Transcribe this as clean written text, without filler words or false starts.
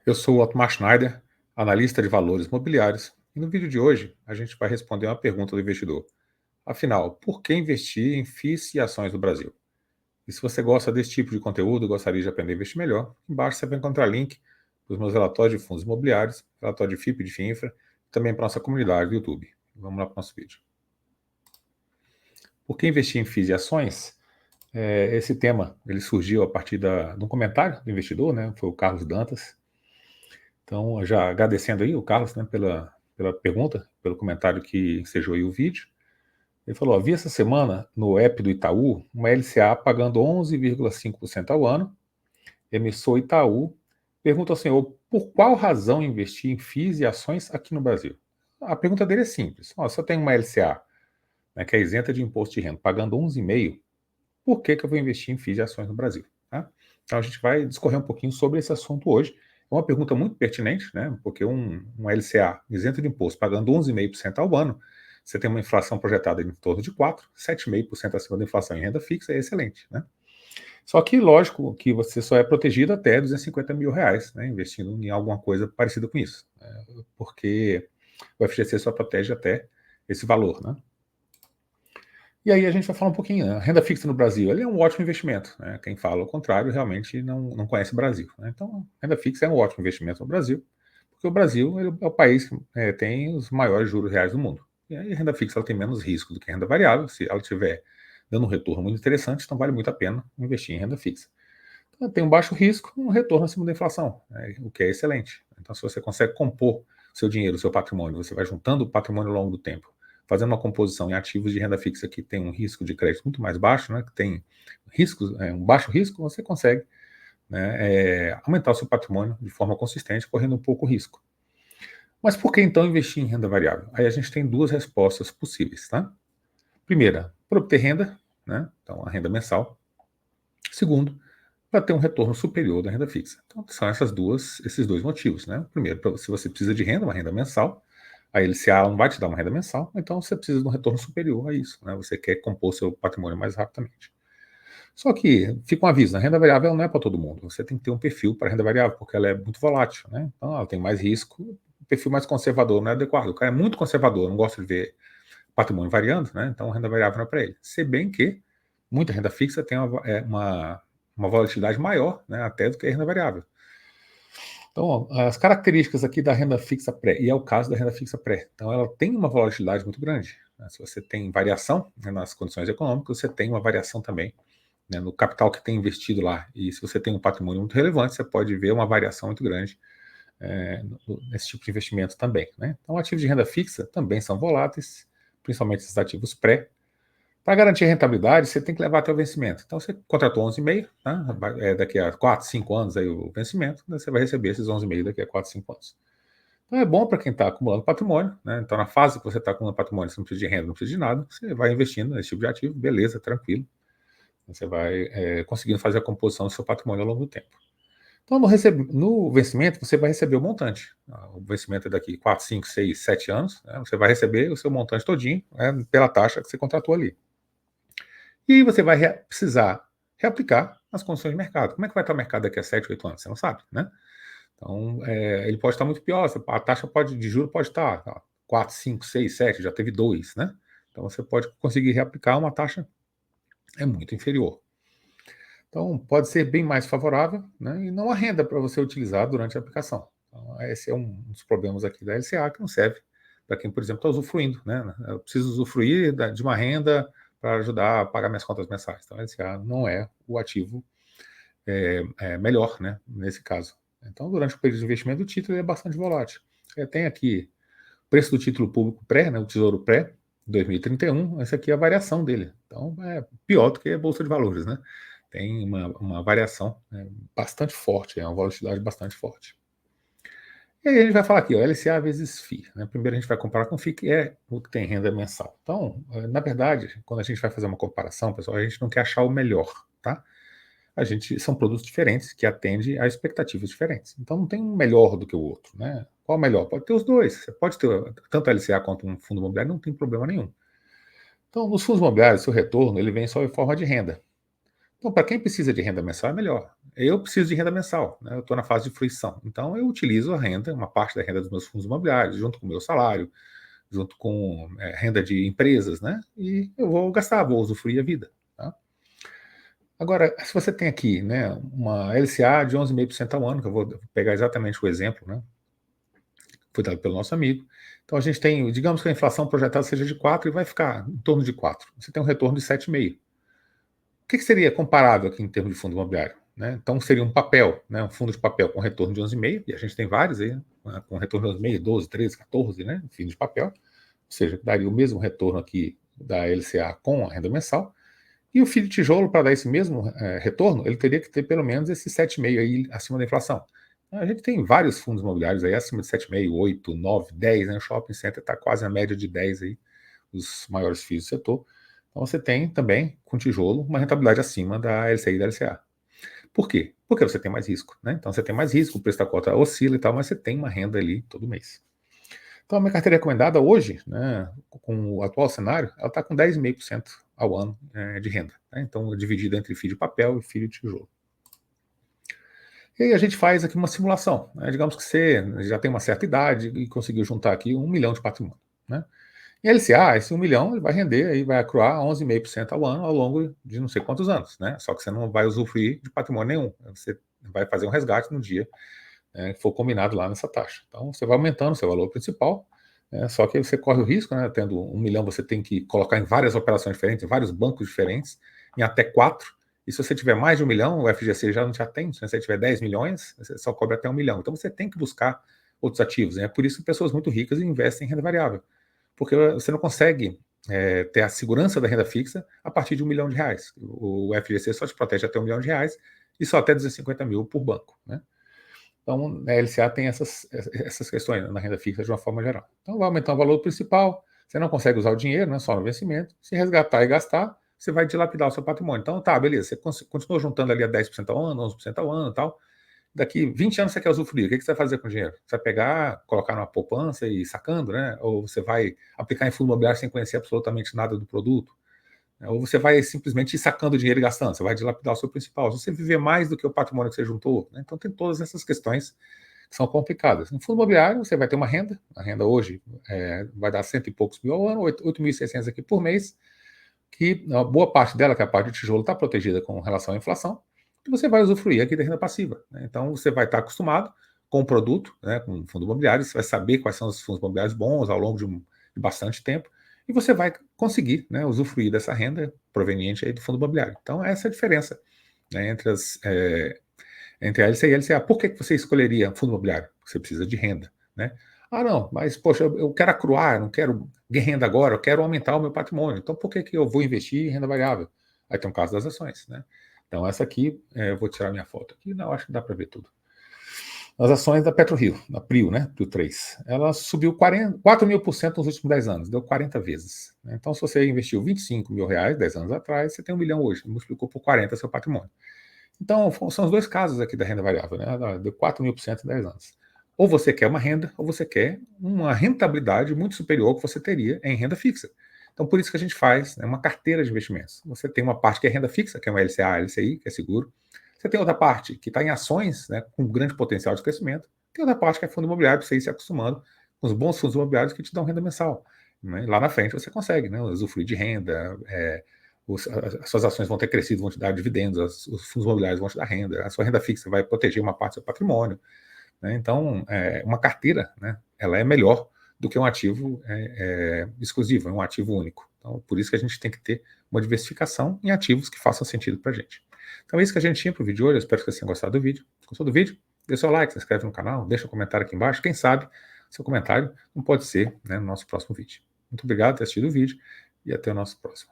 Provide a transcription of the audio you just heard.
Eu sou o Otmar Schneider, analista de valores imobiliários, e no vídeo de hoje a gente vai responder uma pergunta do investidor. Afinal, por que investir em FIIs e ações no Brasil? E se você gosta desse tipo de conteúdo e gostaria de aprender a investir melhor, embaixo você vai encontrar link para os meus relatórios de fundos imobiliários, relatório de FIP e de FINFRA, e também para a nossa comunidade do YouTube. Vamos lá para o nosso vídeo. Por que investir em FIIs e ações? Esse tema ele surgiu a partir de um comentário do investidor, né? Foi o Carlos Dantas. Então, já agradecendo aí o Carlos, né, pela pergunta, pelo comentário que ensejou aí o vídeo. Ele falou: vi essa semana no app do Itaú uma LCA pagando 11,5% ao ano. Emissor Itaú pergunta ao senhor por qual razão investir em FIIs e ações aqui no Brasil. A pergunta dele é simples: se eu tenho uma LCA, né, que é isenta de imposto de renda, pagando 11,5%, por que eu vou investir em FIIs e ações no Brasil? Tá? Então a gente vai discorrer um pouquinho sobre esse assunto hoje. É uma pergunta muito pertinente, né? Porque um LCA isento de imposto pagando 11,5% ao ano, você tem uma inflação projetada em torno de 4%, 7,5% acima da inflação em renda fixa, é excelente, né? Só que, lógico, que você só é protegido até R$ 250 mil, né, investindo em alguma coisa parecida com isso, né, porque o FGC só protege até esse valor, né? E aí a gente vai falar um pouquinho, né? A renda fixa no Brasil, ele é um ótimo investimento, né? Quem fala o contrário realmente não conhece o Brasil, né? Então, a renda fixa é um ótimo investimento no Brasil, porque o Brasil é o país que tem os maiores juros reais do mundo. E aí a renda fixa ela tem menos risco do que a renda variável, se ela estiver dando um retorno muito interessante, então vale muito a pena investir em renda fixa. Então, tem um baixo risco, um retorno acima da inflação, né? O que é excelente. Então, se você consegue compor seu dinheiro, seu patrimônio, você vai juntando o patrimônio ao longo do tempo, fazendo uma composição em ativos de renda fixa que tem um risco de crédito muito mais baixo, né, que tem riscos, um baixo risco, você consegue, né, aumentar o seu patrimônio de forma consistente, correndo um pouco risco. Mas por que então investir em renda variável? Aí a gente tem duas respostas possíveis, tá? Primeira, para obter renda, né, então a renda mensal. Segundo, para ter um retorno superior da renda fixa. Então, são esses dois motivos, né? Primeiro, se você precisa de renda, uma renda mensal, a LCA não vai te dar uma renda mensal, então você precisa de um retorno superior a isso, né? Você quer compor seu patrimônio mais rapidamente. Só que, fica um aviso, a renda variável não é para todo mundo. Você tem que ter um perfil para renda variável, porque ela é muito volátil, né? Então, ela tem mais risco, o perfil mais conservador não é adequado. O cara é muito conservador, não gosta de ver patrimônio variando, né? Então, a renda variável não é para ele. Se bem que muita renda fixa tem uma volatilidade maior, né, até do que a renda variável. Então, as características aqui da renda fixa pré, e é o caso da renda fixa pré, então ela tem uma volatilidade muito grande, né? Se você tem variação, né, nas condições econômicas, você tem uma variação também, né, no capital que tem investido lá, e se você tem um patrimônio muito relevante, você pode ver uma variação muito grande nesse tipo de investimento também, né? Então, ativos de renda fixa também são voláteis, principalmente esses ativos pré. Para garantir a rentabilidade, você tem que levar até o vencimento. Então, você contratou 11,5, tá? Daqui a 4, 5 anos aí o vencimento, né? Você vai receber esses 11,5 daqui a 4, 5 anos. Então, é bom para quem está acumulando patrimônio, né? Então, na fase que você está acumulando patrimônio, você não precisa de renda, não precisa de nada, você vai investindo nesse tipo de ativo, beleza, tranquilo. Você vai conseguindo fazer a composição do seu patrimônio ao longo do tempo. Então, no vencimento, você vai receber o montante. O vencimento é daqui 4, 5, 6, 7 anos, né? Você vai receber o seu montante todinho, né, pela taxa que você contratou ali. E aí você vai precisar reaplicar as condições de mercado. Como é que vai estar o mercado daqui a 7, 8 anos? Você não sabe, né? Então, ele pode estar muito pior. A taxa de juros pode estar 4, 5, 6, 7, já teve 2, né? Então, você pode conseguir reaplicar uma taxa muito inferior. Então, pode ser bem mais favorável, né? E não a renda para você utilizar durante a aplicação. Então, esse é um dos problemas aqui da LCA, que não serve para quem, por exemplo, está usufruindo, né? Eu preciso usufruir de uma renda para ajudar a pagar minhas contas mensais. Então, a LCA não é o ativo melhor, né? Nesse caso. Então, durante o período de investimento, o título é bastante volátil. Tem aqui o preço do título público pré, né? O Tesouro Pré, 2031, essa aqui é a variação dele. Então, é pior do que a Bolsa de Valores, né? Tem uma variação bastante forte, uma volatilidade bastante forte. E aí a gente vai falar aqui, ó, LCA vezes FII. Né? Primeiro a gente vai comparar com FII, que é o que tem renda mensal. Então, na verdade, quando a gente vai fazer uma comparação, pessoal, a gente não quer achar o melhor, tá? São produtos diferentes que atendem a expectativas diferentes. Então não tem um melhor do que o outro, né? Qual o melhor? Pode ter os dois. Você pode ter tanto a LCA quanto um fundo imobiliário, não tem problema nenhum. Então, nos fundos imobiliários, seu retorno ele vem só em forma de renda. Então, para quem precisa de renda mensal, é melhor. eu preciso de renda mensal, né? Eu estou na fase de fruição. Então, eu utilizo a renda, uma parte da renda dos meus fundos imobiliários, junto com o meu salário, junto com renda de empresas, né? E eu vou gastar, vou usufruir a vida. Tá? Agora, se você tem aqui, né, uma LCA de 11,5% ao ano, que eu vou pegar exatamente o exemplo, né? Foi dado pelo nosso amigo. Então, a gente tem, digamos que a inflação projetada seja de 4 e vai ficar em torno de 4. Você tem um retorno de 7,5. O que seria comparável aqui em termos de fundo imobiliário? Né? Então, seria um papel, né, um fundo de papel com retorno de 11,5, e a gente tem vários aí, né, com retorno de 11,5, 12, 13, 14, né, fundo de papel, ou seja, daria o mesmo retorno aqui da LCA com a renda mensal, e o FII de tijolo, para dar esse mesmo retorno, ele teria que ter pelo menos esse 7,5 aí acima da inflação. A gente tem vários fundos imobiliários aí acima de 7,5, 8, 9, 10, né? O shopping center está quase na média de 10 aí, os maiores FIIs do setor. Então você tem também, com tijolo, uma rentabilidade acima da LCI e da LCA. Por quê? Porque você tem mais risco, né? Então você tem mais risco, o preço da cota oscila e tal, mas você tem uma renda ali todo mês. Então a minha carteira recomendada hoje, né, com o atual cenário, ela está com 10,5% ao ano de renda. Né? Então dividida entre FII de papel e FII de tijolo. E aí a gente faz aqui uma simulação. Né? Digamos que você já tem uma certa idade e conseguiu juntar aqui 1 milhão de patrimônio. Né? Em LCA, esse 1 milhão ele vai render, aí vai acruar 11,5% ao ano ao longo de não sei quantos anos, né? Só que você não vai usufruir de patrimônio nenhum. Você vai fazer um resgate no dia que for combinado lá nessa taxa. Então, você vai aumentando o seu valor principal, só que você corre o risco, né? Tendo 1 milhão, você tem que colocar em várias operações diferentes, em vários bancos diferentes, em até 4. E se você tiver mais de 1 milhão, o FGC já não te atende. Se você tiver 10 milhões, você só cobre até 1 milhão. Então, você tem que buscar outros ativos. É por isso que pessoas muito ricas investem em renda variável. Porque você não consegue ter a segurança da renda fixa a partir de 1 milhão de reais. O FGC só te protege até 1 milhão de reais e só até 250 mil por banco. Né? Então, a LCA tem essas questões na renda fixa de uma forma geral. Então, vai aumentar o valor principal, você não consegue usar o dinheiro, né, só no vencimento. Se resgatar e gastar, você vai dilapidar o seu patrimônio. Então, tá, beleza, você continua juntando ali a 10% ao ano, 11% ao ano e tal. Daqui 20 anos você quer usufruir, o que você vai fazer com o dinheiro? Você vai pegar, colocar numa poupança e ir sacando, né? Ou você vai aplicar em fundo imobiliário sem conhecer absolutamente nada do produto? Ou você vai simplesmente ir sacando o dinheiro e gastando, você vai dilapidar o seu principal. Se você viver mais do que o patrimônio que você juntou, né? Então tem todas essas questões que são complicadas. No fundo imobiliário, você vai ter uma renda, a renda hoje vai dar 100 e poucos mil ao ano, 8.600 aqui por mês, que a boa parte dela, que é a parte de tijolo, está protegida com relação à inflação, e você vai usufruir aqui da renda passiva. Né? Então, você vai estar acostumado com o produto, né, com o fundo imobiliário, você vai saber quais são os fundos imobiliários bons ao longo de bastante tempo, e você vai conseguir, né, usufruir dessa renda proveniente aí do fundo imobiliário. Então, essa é a diferença, né, entre a LCI e a LCA. Por que você escolheria fundo imobiliário? Porque você precisa de renda. Né? Ah, não, mas, poxa, eu quero acruar, não quero renda agora, eu quero aumentar o meu patrimônio. Então, por que eu vou investir em renda variável? Aí tem o caso das ações, né? Então, essa aqui, eu vou tirar minha foto aqui. Não, acho que dá para ver tudo. As ações da PetroRio, da PRIO, né? PRIO 3. Ela subiu 4.000% nos últimos 10 anos, deu 40 vezes. Né? Então, se você investiu 25 mil reais 10 anos atrás, você tem 1 milhão hoje, multiplicou por 40 seu patrimônio. Então, são os dois casos aqui da renda variável, né? Deu 4.000% em 10 anos. Ou você quer uma renda, ou você quer uma rentabilidade muito superior ao que você teria em renda fixa. Então, por isso que a gente faz uma carteira de investimentos. Você tem uma parte que é renda fixa, que é uma LCA, LCI, que é seguro. Você tem outra parte que está em ações, né, com grande potencial de crescimento. Tem outra parte que é fundo imobiliário, para você ir se acostumando com os bons fundos imobiliários que te dão renda mensal. Né? Lá na frente você consegue, né, usufruir de renda, as suas ações vão ter crescido, vão te dar dividendos, os fundos imobiliários vão te dar renda, a sua renda fixa vai proteger uma parte do seu patrimônio. Né? Então, uma carteira, né, ela é melhor do que um ativo exclusivo, um ativo único. Então, por isso que a gente tem que ter uma diversificação em ativos que façam sentido para a gente. Então, é isso que a gente tinha para o vídeo de hoje. Eu espero que vocês tenham gostado do vídeo. Gostou do vídeo? Dê seu like, se inscreve no canal, deixa um comentário aqui embaixo. Quem sabe seu comentário não pode ser, né, no nosso próximo vídeo. Muito obrigado por ter assistido o vídeo e até o nosso próximo.